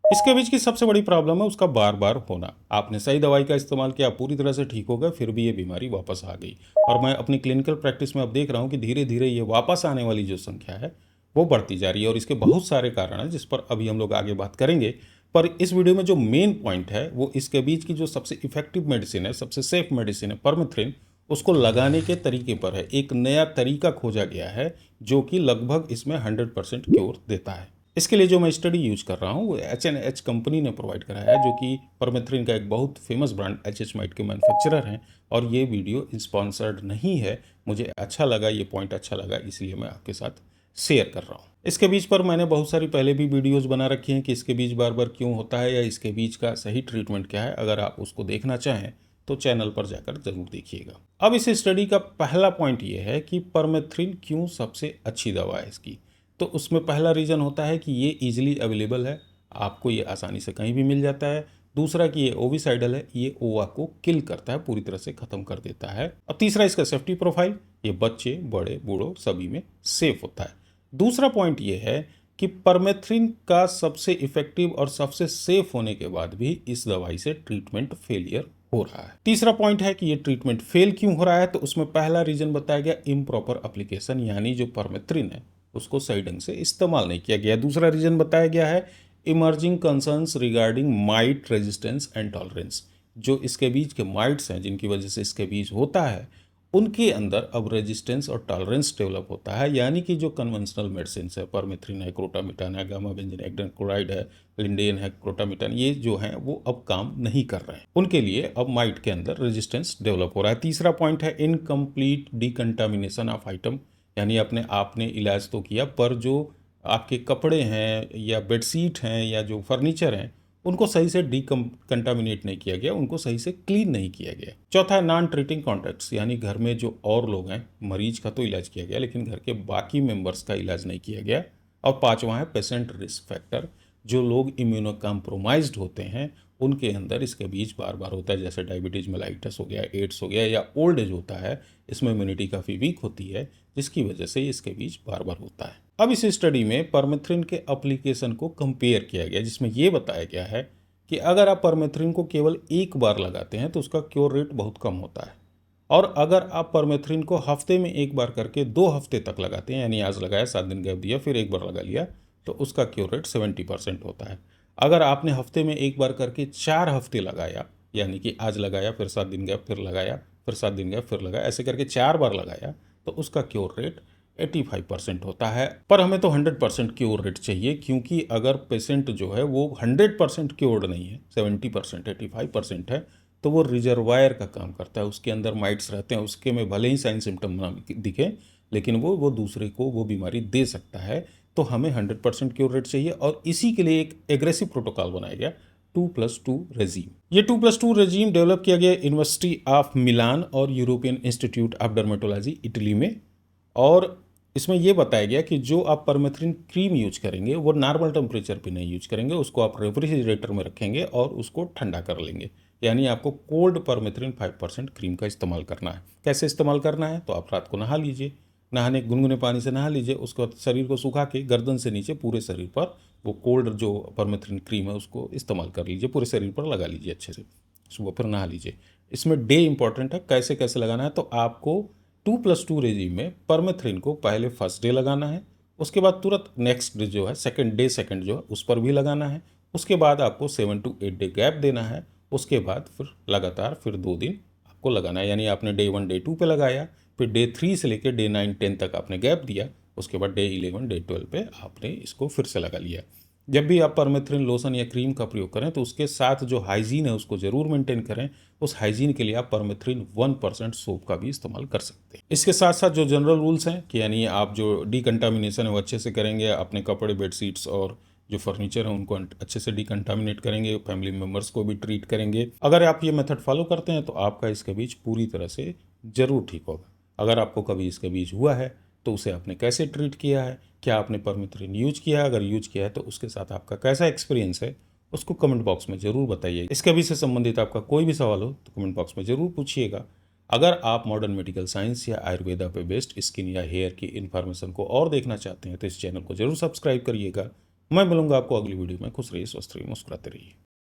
इसके बीच की सबसे बड़ी प्रॉब्लम है उसका बार बार होना। आपने सही दवाई का इस्तेमाल किया, पूरी तरह से ठीक हो गए, फिर भी ये बीमारी वापस आ गई। और मैं अपनी क्लिनिकल प्रैक्टिस में अब देख रहा हूँ कि धीरे धीरे ये वापस आने वाली जो संख्या है वो बढ़ती जा रही है, और इसके बहुत सारे कारण हैं जिस पर अभी हम लोग आगे बात करेंगे। पर इस वीडियो में जो मेन पॉइंट है वो इसके बीच की जो सबसे इफेक्टिव मेडिसिन है, सबसे सेफ मेडिसिन है परमेथ्रिन, उसको लगाने के तरीके पर है। एक नया तरीका खोजा गया है जो कि लगभग इसमें 100% क्योर देता है। इसके लिए जो मैं स्टडी यूज कर रहा हूँ वो H&H कंपनी ने प्रोवाइड कराया है, जो कि परमेथ्रिन का एक बहुत फेमस ब्रांड HH माइट के मैन्युफैक्चरर हैं। और ये वीडियो स्पॉन्सर्ड नहीं है, मुझे अच्छा लगा, ये पॉइंट अच्छा लगा, इसलिए मैं आपके साथ शेयर कर रहा हूँ। इसके बीच पर मैंने बहुत सारी पहले भी वीडियोस बना रखी हैं कि इसके बीच बार बार क्यों होता है या इसके बीच का सही ट्रीटमेंट क्या है। अगर आप उसको देखना चाहें तो चैनल पर जाकर जरूर देखिएगा। अब इस स्टडी का पहला पॉइंट ये है कि परमेथ्रिन क्यों सबसे अच्छी दवा है इसकी। तो उसमें पहला रीज़न होता है कि ये ईजिली अवेलेबल है, आपको ये आसानी से कहीं भी मिल जाता है। दूसरा कि ये ओविसाइडल है, ये ओवा को किल करता है, पूरी तरह से ख़त्म कर देता है। और तीसरा इसका सेफ्टी प्रोफाइल, ये बच्चे बड़े बूढ़ों सभी में सेफ होता है। दूसरा पॉइंट ये है कि परमेथ्रिन का सबसे इफेक्टिव और सबसे सेफ होने के बाद भी इस दवाई से ट्रीटमेंट फेलियर हो रहा है। तीसरा पॉइंट है कि ये ट्रीटमेंट फेल क्यों हो रहा है, तो उसमें पहला रीजन बताया गया इम्प्रॉपर एप्लीकेशन, यानी जो परमेथ्रिन है उसको सही ढंग से इस्तेमाल नहीं किया गया। दूसरा रीजन बताया गया है emerging concerns regarding might resistance and tolerance. जो इसके बीच के माइट्स हैं जिनकी वजह से इसके बीच होता है, उनके अंदर अब रेजिस्टेंस और टॉलरेंस डेवलप होता है। यानी कि जो कन्वेंशनल मेडिसिन है, परमेथ्रिन है, क्रोटामिटान है, गामा बेंजीन एक्डेनक्लोराइड है, लिंडेन है, क्रोटामिटान, ये जो हैं वो अब काम नहीं कर रहे हैं। उनके लिए अब माइट के अंदर रेजिस्टेंस डेवलप हो रहा है। तीसरा पॉइंट है इनकम्प्लीट डिकंटामिनेशन ऑफ आइटम, यानी अपने आपने इलाज तो किया पर जो आपके कपड़े हैं या बेडशीट हैं या जो फर्नीचर हैं उनको सही से कंटामिनेट नहीं किया गया, उनको सही से क्लीन नहीं किया गया। चौथा है नॉन ट्रीटिंग कॉन्टैक्ट्स, यानी घर में जो और लोग हैं, मरीज का तो इलाज किया गया लेकिन घर के बाकी मेंबर्स का इलाज नहीं किया गया। और पांचवा है पेशेंट रिस्क फैक्टर, जो लोग इम्यूनो कॉम्प्रोमाइज्ड होते हैं उनके अंदर इसके बीच बार बार होता है, जैसे डायबिटीज मेलाइटस हो गया, एड्स हो गया, या ओल्ड एज होता है, इसमें इम्यूनिटी काफ़ी वीक होती है जिसकी वजह से इसके बीच बार बार होता है। अब इस स्टडी में परमेथ्रिन के एप्लीकेशन को कंपेयर किया गया, जिसमें यह बताया गया है कि अगर आप परमेथ्रिन को केवल एक बार लगाते हैं तो उसका क्योर रेट बहुत कम होता है, और अगर आप परमेथ्रिन को हफ्ते में एक बार करके 2 हफ्ते तक लगाते हैं, यानी आज लगाया 7 दिन गैप दिया फिर एक बार लगा लिया, तो उसका क्योर रेट 70% होता है। अगर आपने हफ्ते में एक बार करके 4 हफ्ते लगाया, यानी कि आज लगाया फिर 7 दिन गैप फिर लगाया फिर 7 दिन गैप फिर लगाया, ऐसे करके 4 बार लगाया, तो उसका क्योर रेट 85% होता है। पर हमें तो 100% क्योर रेट चाहिए, क्योंकि अगर पेशेंट जो है वो 100% क्योर्ड नहीं है, 70% 85% है, तो वो रिजर्वायर का काम करता है, उसके अंदर माइट्स रहते हैं, उसके में भले ही साइन सिम्टम ना दिखे लेकिन वो दूसरे को वो बीमारी दे सकता है। तो हमें 100% क्योर रेट चाहिए, और इसी के लिए एक एग्रेसिव प्रोटोकॉल बनाया गया, 2+2 रेजीम। ये 2+2 रेजीम डेवलप किया गया यूनिवर्सिटी ऑफ मिलान और European institute of dermatology Italy में। और इसमें यह बताया गया कि जो आप परमेथ्रिन क्रीम यूज करेंगे वो नॉर्मल टेम्परेचर पे नहीं यूज करेंगे, उसको आप रेफ्रिजरेटर में रखेंगे और उसको ठंडा कर लेंगे। यानी आपको कोल्ड परमेथ्रिन 5% क्रीम का इस्तेमाल करना है। कैसे इस्तेमाल करना है, तो आप रात को नहा लीजिए, नहाने गुनगुने पानी से नहा लीजिए, उसके बाद शरीर को सुखा के गर्दन से नीचे पूरे शरीर पर वो कोल्ड जो परमेथ्रिन क्रीम है उसको इस्तेमाल कर लीजिए, पूरे शरीर पर लगा लीजिए अच्छे से, सुबह फिर नहा लीजिए। इसमें डे इंपॉर्टेंट है, कैसे कैसे लगाना है, तो आपको 2+2 रेजीम में परमेथ्रिन को पहले फर्स्ट डे लगाना है, उसके बाद तुरंत नेक्स्ट डे जो है सेकंड जो है उस पर भी लगाना है, उसके बाद आपको 7 to 8 डे गैप देना है, उसके बाद फिर लगातार फिर 2 दिन आपको लगाना है। यानी आपने डे 1 डे 2 पे लगाया, फिर डे 3 से लेकर डे 9 10 तक आपने गैप दिया, उसके बाद डे 11 डे 12 पे आपने इसको फिर से लगा लिया। जब भी आप परमेथ्रिन लोशन या क्रीम का प्रयोग करें तो उसके साथ जो हाइजीन है उसको जरूर मेंटेन करें। उस हाइजीन के लिए आप परमेथ्रिन 1% सोप का भी इस्तेमाल कर सकते हैं। इसके साथ साथ जो जनरल रूल्स हैं कि यानी आप जो डिकंटामिनेशन है वो अच्छे से करेंगे, अपने कपड़े बेडशीट्स और जो फर्नीचर है उनको अच्छे से डिकंटामिनेट करेंगे, फैमिली मेम्बर्स को भी ट्रीट करेंगे। अगर आप ये मेथड फॉलो करते हैं तो आपका इसके बीच पूरी तरह से ज़रूर ठीक होगा। अगर आपको कभी इसके बीच हुआ है तो उसे आपने कैसे ट्रीट किया है, क्या आपने परमेथ्रिन यूज किया है, अगर यूज किया है तो उसके साथ आपका कैसा एक्सपीरियंस है, उसको कमेंट बॉक्स में ज़रूर बताइए। इसके भी से संबंधित आपका कोई भी सवाल हो तो कमेंट बॉक्स में ज़रूर पूछिएगा। अगर आप मॉडर्न मेडिकल साइंस या आयुर्वेदा पे बेस्ड स्किन या हेयर की इन्फॉर्मेशन को और देखना चाहते हैं तो इस चैनल को ज़रूर सब्सक्राइब करिएगा। मैं मिलूंगा आपको अगली वीडियो में। खुश रहिए, स्वस्थ रहिए, मुस्कुराते रहिए।